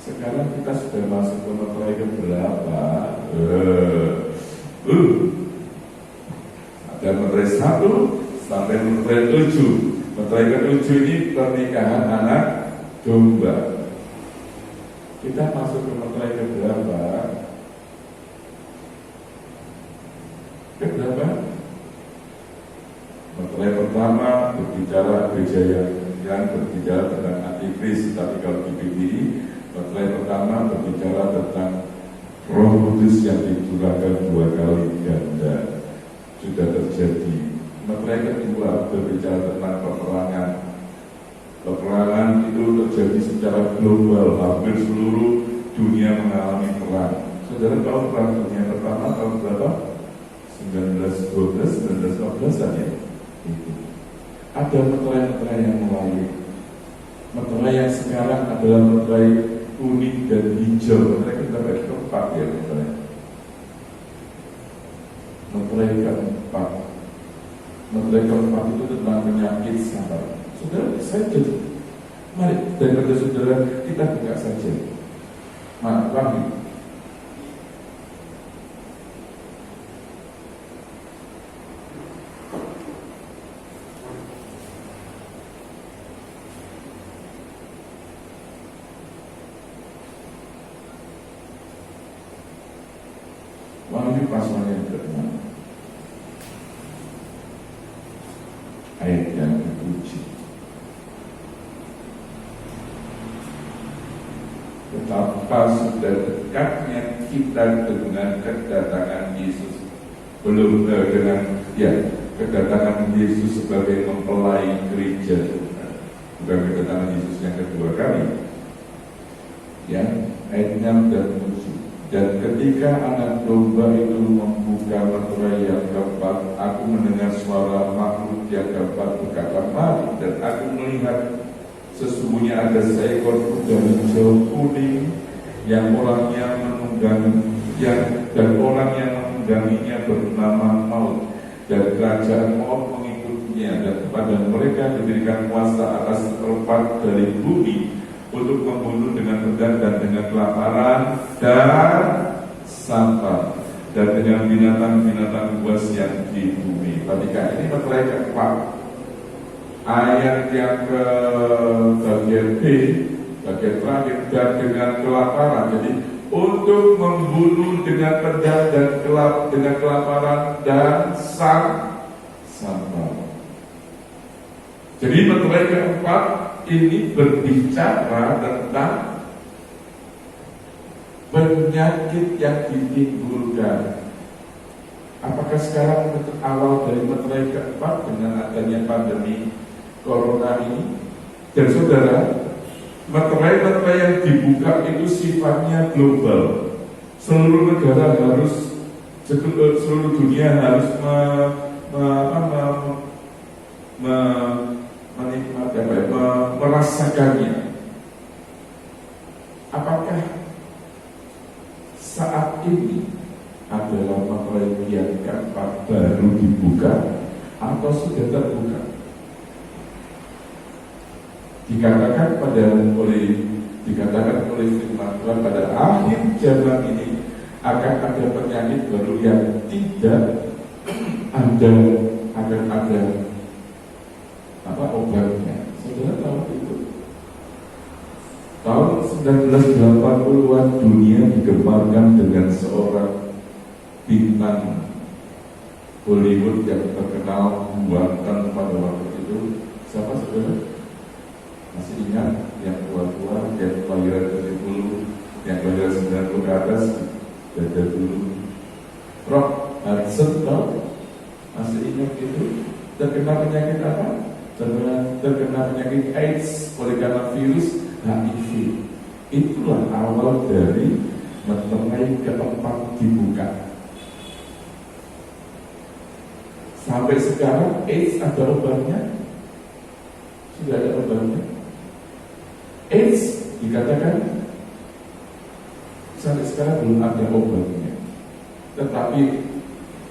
sekarang kita sudah masuk ke meterai ke berapa? Ada meterai 1 sampai meterai 7. Meterai ke-7 ini pernikahan anak domba. Kita masuk ke meterai ke berapa? Ke-berapa? Meterai pertama berbicara gereja yang berbicara tentang antikris. Tapi kalau di PBI, meterai pertama berbicara tentang Roh Kudus yang dicurahkan 2 kali ganda. Sudah terjadi. Meterai kedua berbicara tentang peperangan. Peperangan itu terjadi secara global, hampir seluruh dunia mengalami perang. Saudara tahu perang dunia pertama tahun berapa? 1912, 1914 ya. Itu. Ada meterai-meterai yang lain. Meterai yang sekarang adalah meterai kuning dan hijau. Meterai keempat ya meterai. Meterai keempat. Meterai keempat itu tentang penyakit sabar. Saudara, saya jadi, mari daripada saudara kita buka saja. Wahyu. Wahyu pasal yang ke-6. Ayat yang ke-7. Betapa sudah dekatnya kita dengan kedatangan Yesus, kedatangan Yesus sebagai mempelai gereja, bukan kedatangan Yesus yang kedua kali. Ya, ayat 6 dan 7. Dan ketika anak domba itu membuka meterai yang keempat, aku mendengar suara makhluk yang keempat berkata, mari. Dan aku melihat sesungguhnya ada seekor kuda hijau kuning yang orangnya menungganginya bernama Maut, dan kerajaan Maut mengikutinya, dan kepada mereka diberikan kuasa atas seperempat dari bumi untuk membunuh dengan pedang dan dengan kelaparan dan sampah dan dengan binatang-binatang buas yang di bumi. Perhatikan, ini meterai keempat. Ayat yang ke bagian B, bagian terakhir, dan dengan kelaparan. Jadi untuk membunuh dengan pedang dan dengan kelaparan dan sampah. Jadi meterai keempat ini berbicara tentang penyakit yang ditimbulkan. Apakah sekarang awal dari meterai keempat dengan adanya pandemi corona ini? Dan saudara, meterai-meterai yang dibuka itu sifatnya global. Seluruh negara harus, seluruh dunia harus merasakannya. Apakah saat ini adalah meterai yang keempat baru dibuka atau sudah terbuka? Dikatakan oleh firman Tuhan pada akhir zaman ini akan ada penyakit baru yang tidak akan ada obatnya. Saudara tahu itu? 1980-an dunia digemarkan dengan seorang bintang Hollywood yang terkenal buatan pada waktu itu. Siapa saudara? Masih ingat? Yang tua-tua, yang kelahiran 70, yang kelahiran 90 ke atas, dada dulu. Rock Hudson, tau? Masih ingat itu? Terkena penyakit apa? Terkena penyakit AIDS oleh karena virus HIV. Itulah awal dari meterai keempat dibuka. Sampai sekarang AIDS ada obatnya? Sudah ada obatnya? AIDS dikatakan sampai sekarang belum ada obatnya. Tetapi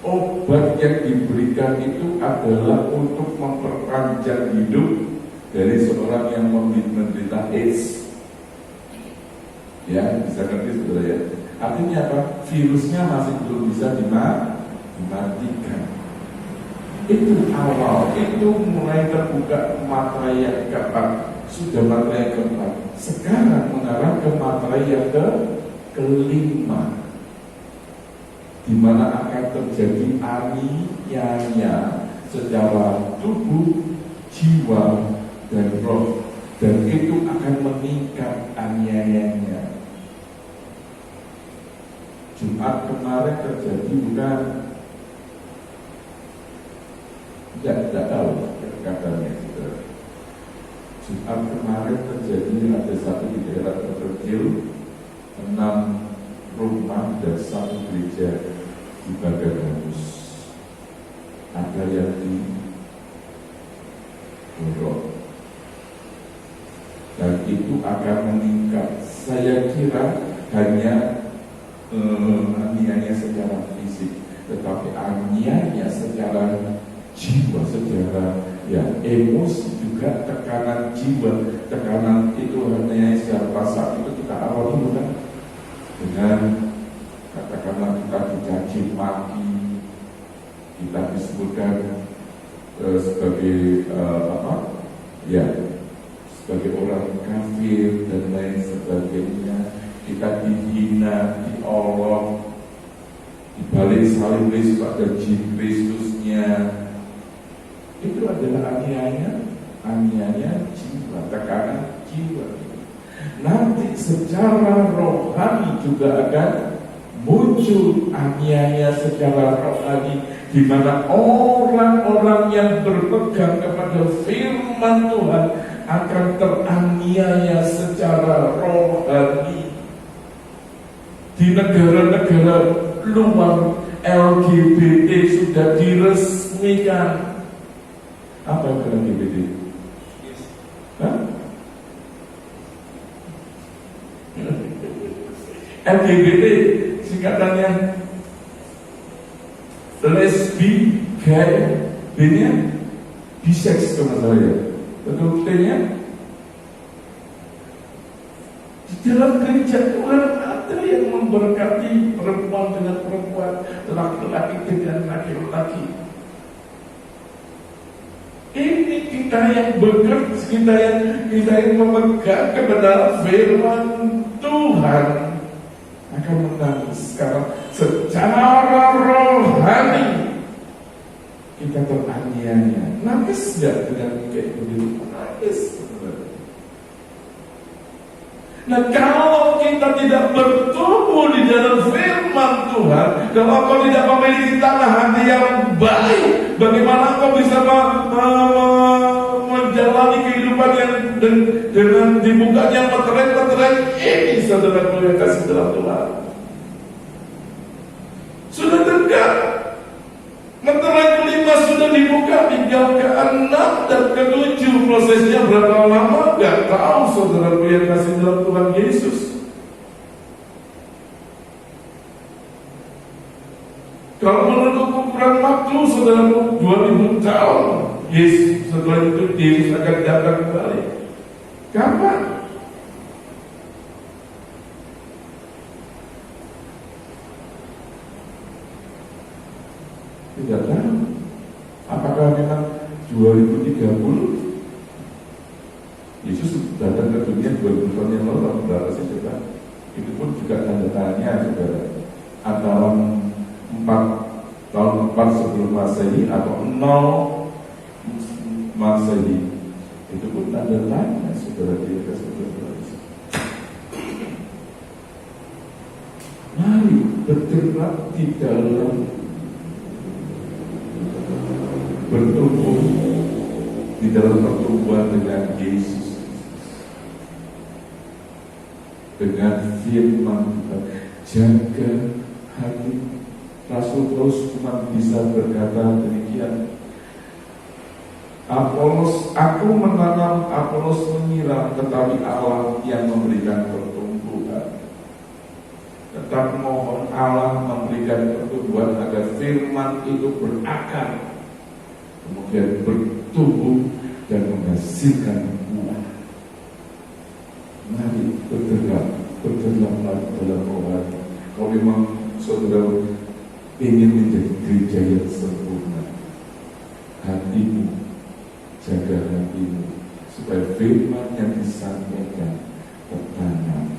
obat yang diberikan itu adalah untuk memperpanjang hidup dari seorang yang menderita AIDS. Ya, bisa ngerti saudara ya. Artinya apa? Virusnya masih belum bisa dimatikan. Itu awal, itu mulai terbuka materai yang keempat. Sudah materai yang keempat. Sekarang mengarah ke materai yang kelima, di mana akan terjadi aniaya secara tubuh, jiwa, dan roh. Dan itu akan meningkat aniayanya. Jumat kemarin terjadi bukan? Tidak tahu katanya. Jumat kemarin terjadi ada satu di daerah terpencil, 6 rumah dan 1 gereja dibakar hangus. Ada yang di Borok. Dan itu akan meningkat. Saya kira hanya aniaya secara fisik, tetapi aniaya secara jiwa, secara ya emosi juga, tekanan jiwa, tekanan itu hanya secara pasar itu kita awali bukan dengan katakanlah kita dicaci maki, kita disebutkan sebagai sebagai orang kafir dan lain sebagainya, kita dihina, diolok, dibalik salib pada Kristusnya. Itu adalah aniaya jiwa, tekanan jiwa. Nanti secara rohani juga akan muncul aniaya secara rohani, di mana orang-orang yang berpegang kepada firman Tuhan akan teraniaya secara rohani. Di negara-negara luar LGBT sudah diresmikan. Apa itu LGBT? LGBT singkatannya lesbi, gay, B-nya bisex kalau saya. Betul T-nya? Di dalam gereja Tuhan ada yang memberkati perempuan dengan perempuan, laki-laki dengan laki-laki. Ini kita yang bekerja, kita yang memegang kebenaran firman Tuhan akan menangis karena secara rohani kita teraniaya. Nangis nggak dengan kayak begitu? Nangis. Nah, kalau kita tidak bertumbuh di dalam firman Tuhan, kalau kau tidak memiliki tanah hati yang baik, bagaimana kau bisa menjalani kehidupan yang dengan dibukanya meterai ini, saudara yang kasih dalam Tuhan? Sudah dekat. Meterai kelima sudah dibuka, tinggal ke-6 dan ke-7. Prosesnya berapa lama? Gak tahu, saudara yang kasih dalam Tuhan Yesus. Kalau menurut ukuran waktu, saudara, 2000 tahun. Yesus, setelah itu Yesus akan datang kembali. Kapan? Tidak tahu. Apakah memang 2030? Yesus datang ke dunia 2000 tahun yang lalu, berapa sih? sebelum Masehi atau 0 Masehi, itu pun tanda tanya, saudara kita, saudara. Mari bergerak di dalam bertumbuh di dalam pertumbuhan dengan Yesus, dengan firman Tuhan. Jaga hati. Rasul Paulus cuma bisa berkata demikian. Aku menanam, Apolos menyiram, tetapi Allah yang memberikan pertumbuhan. Tetap mohon Allah memberikan pertumbuhan agar firman itu berakar, kemudian bertumbuh dan menghasilkan buah. Mari bergeraklah dalam rohani. Kalau memang saudara ingin menjadi gereja yang sempurna, hatimu, jaga hatimu supaya firman yang disampaikan tertanam.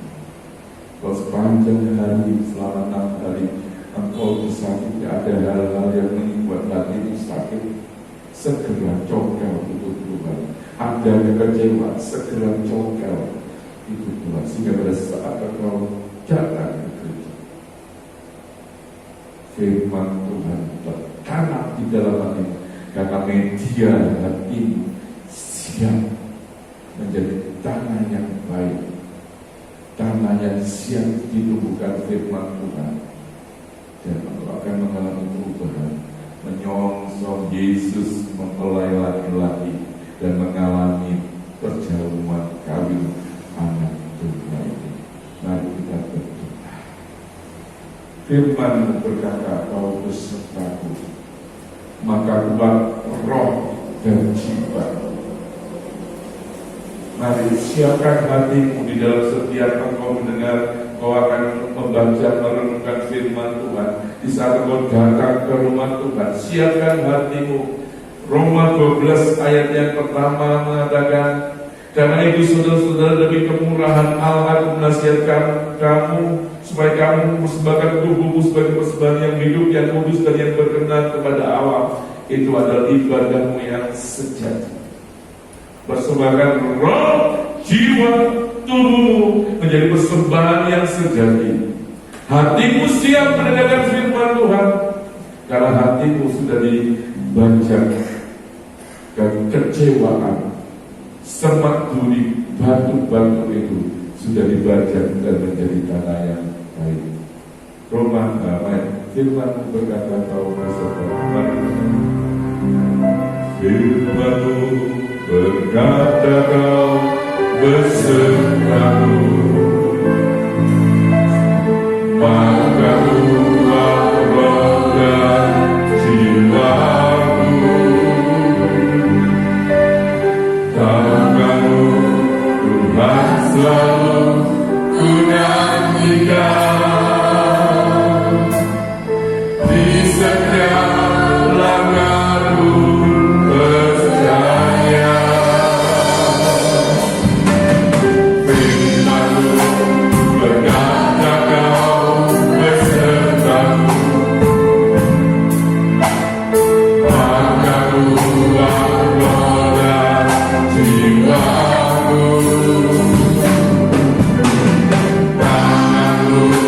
Kalau sepanjang hari, selama 6 hari engkau disakiti, ada hal-hal yang membuat hatimu sakit, segera congkel untuk Tuhan. Ada kekecewaan, segera congkel itu Tuhan, sehingga pada saat engkau datang ke gereja, firman Tuhan tertanam di dalam hatimu, karena media hatimu siap menjadi tanah yang baik, tanah yang siap ditumbuhkan firman Tuhan, dan engkau akan mengalami perubahan, menyongsong Yesus mempelai laki-laki dan mengalami perjamuan kawin anak domba ini. Mari kita berdoa. Firman berkata, kau besertaku, maka kuat roh dan jiwa. Mari siapkan hatimu di dalam setiap engkau mendengar, kau akan membaca merenungkan firman Tuhan. Di saat engkau datang ke rumah Tuhan, siapkan hatimu. Roma 12 ayat yang pertama mengatakan, karena itu saudara-saudara, demi kemurahan Allah aku menasihatkan kamu supaya kamu mempersembahkan tubuhmu sebagai persembahan yang hidup, yang kudus dan yang berkenan kepada Allah. Itu adalah ibadahmu yang sejati. Persembahkan roh, jiwa, tubuhmu menjadi persembahan yang sejati. Hatimu siap mendengarkan firman Tuhan, karena hatimu sudah dibajak kekecewaan, semak duri, batu-batu itu sudah dibajak dan menjadi tanah yang baik. Roma firman berkata, kau besertaku. Firman-Mu berkata, kau besertaku, maka kuat roh dan jiwaku. Tahukah-Mu Tuhan selalu ku nantikan, di setiap langkahku percaya. Firman-Mu berkata, kau besertaku, maka kuat roh dan jiwaku. Tangan-Mu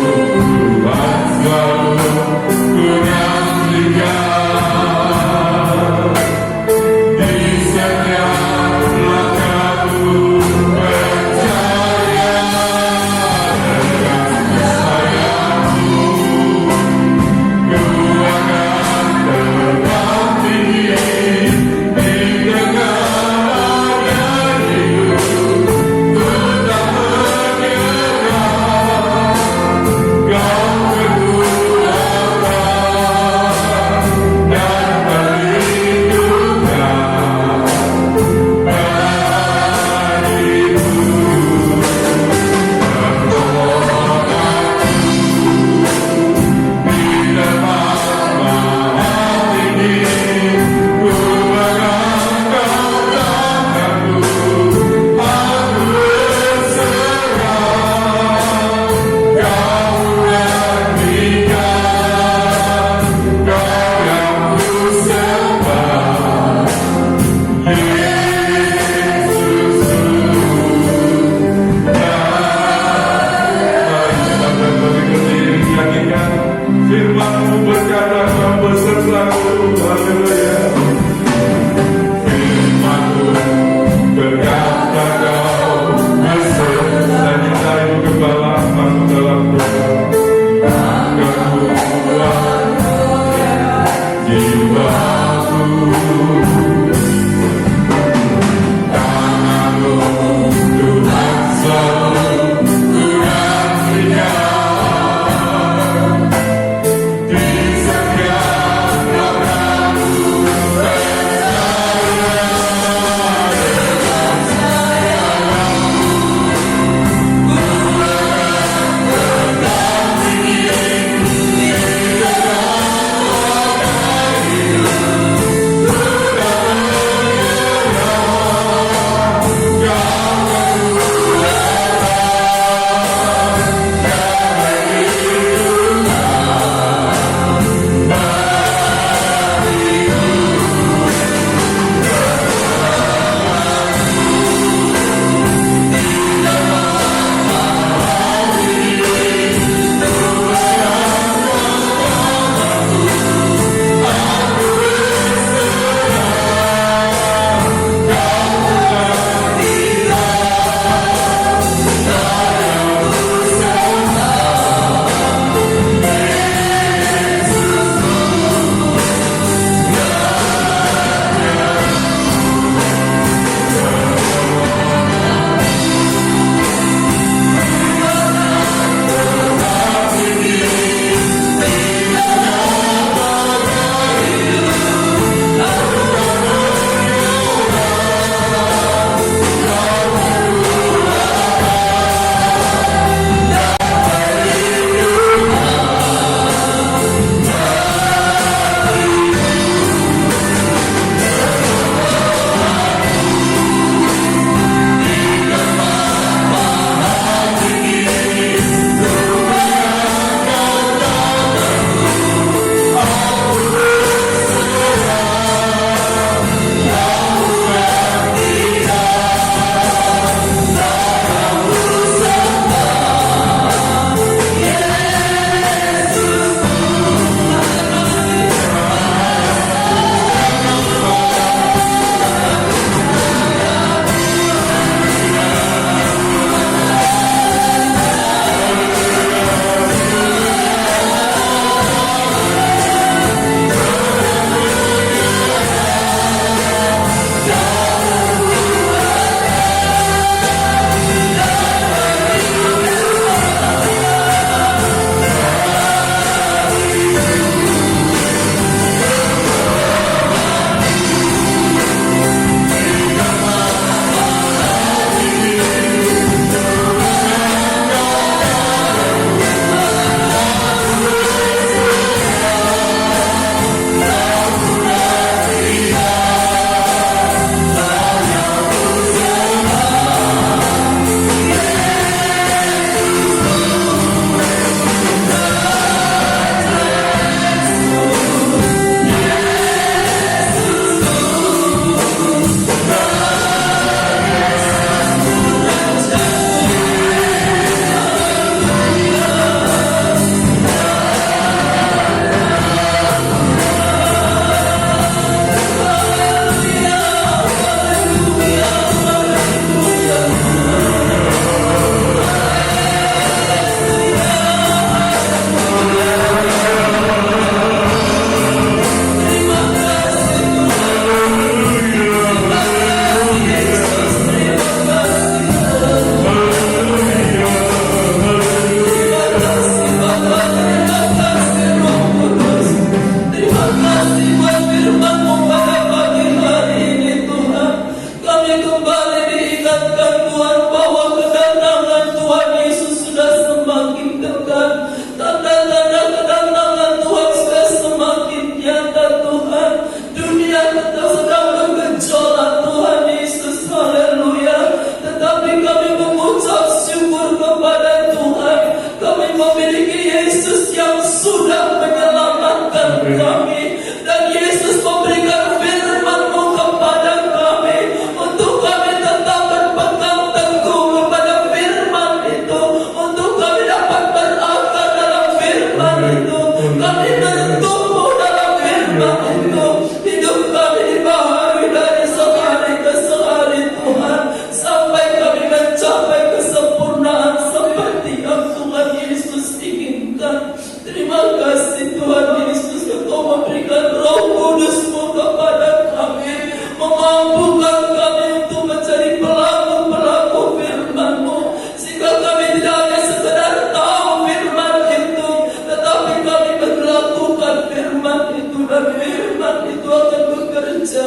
kami. Dan Yesus memberikan firman-Mu kepada kami untuk kami tetap berpegang teguh kepada firman itu, untuk kami dapat berakar dalam firman itu, kami bertumbuh dalam firman itu, hidup kami dibaharui dari sehari ke sehari Tuhan, sampai kami mencapai kesempurnaan seperti yang Tuhan Yesus inginkan. Terima kasih Tuhan Yesus, Engkau memberikan Roh Kudus-Mu kepada kami, memampukan kami untuk menjadi pelaku-pelaku firman-Mu, sehingga kami tidak hanya sekedar tahu firman itu, tetapi kami melakukan firman itu, dan firman itu akan bekerja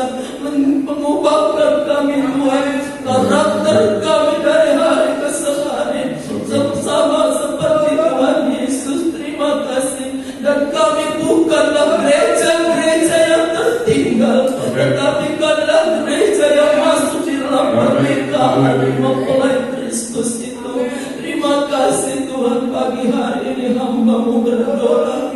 mengubahkan kami Tuhan, karakter kami dari hari ke hari sama seperti Tuhan Yesus. Terima kasih. Dan kami bukanlah gereja-gereja yang tertinggal, tetapi kamilah gereja yang masuk di dalam pernikahan mempelai Kristus itu. Terima kasih Tuhan, pagi hari ini hamba-Mu berdoa,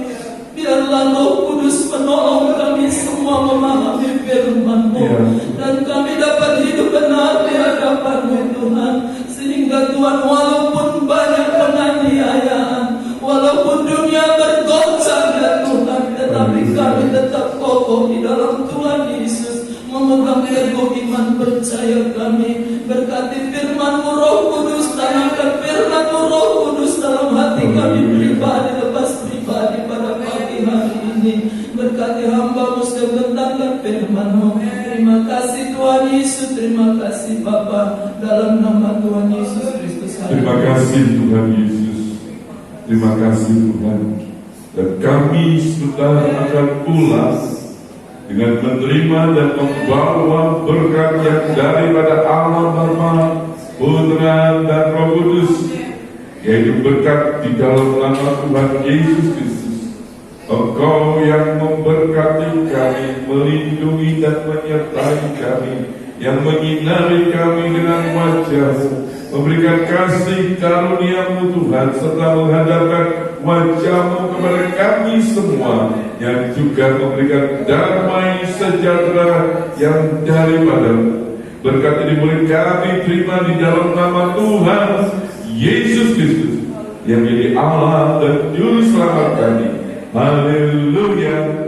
biarlah Roh Kudus menolong kami semua memahami firman-Mu, dan kami dapat hidup benar di hadapan-Mu Tuhan, sehingga Tuhan, walaupun banyak penganiayaan, walaupun dunia bergoncang ya Tuhan, tetapi kami tetap kokoh di dalam Tuhan Yesus, memegang teguh iman percaya kami. Berkati firman-Mu Roh Kudus, tanamkan firman-Mu Roh Kudus dalam hati kami pribadi lepas pribadi pada pagi hari ini. Berkati hamba-Mu sedang bentangkan firman-Mu. Terima kasih Tuhan Yesus, terima kasih Bapa, dalam nama Tuhan Yesus Kristus. Terima kasih Tuhan Yesus. Terima kasih Tuhan. Dan kami sudah akan pulang dengan menerima dan membawa berkat yang daripada Allah Bapa, Putra dan Roh Kudus, yaitu berkat di dalam nama Tuhan Yesus Kristus. Engkau yang memberkati kami, melindungi dan menyertai kami, yang menyinari kami dengan wajah-Mu, memberikan kasih karunia-Mu Tuhan, serta menghadapkan wajah-Mu kepada kami semua, yang juga memberikan damai sejahtera yang daripada-Mu. Berkat ini boleh kami terima di dalam nama Tuhan Yesus Kristus, yang menjadi Allah dan Juru Selamat kami. Haleluya.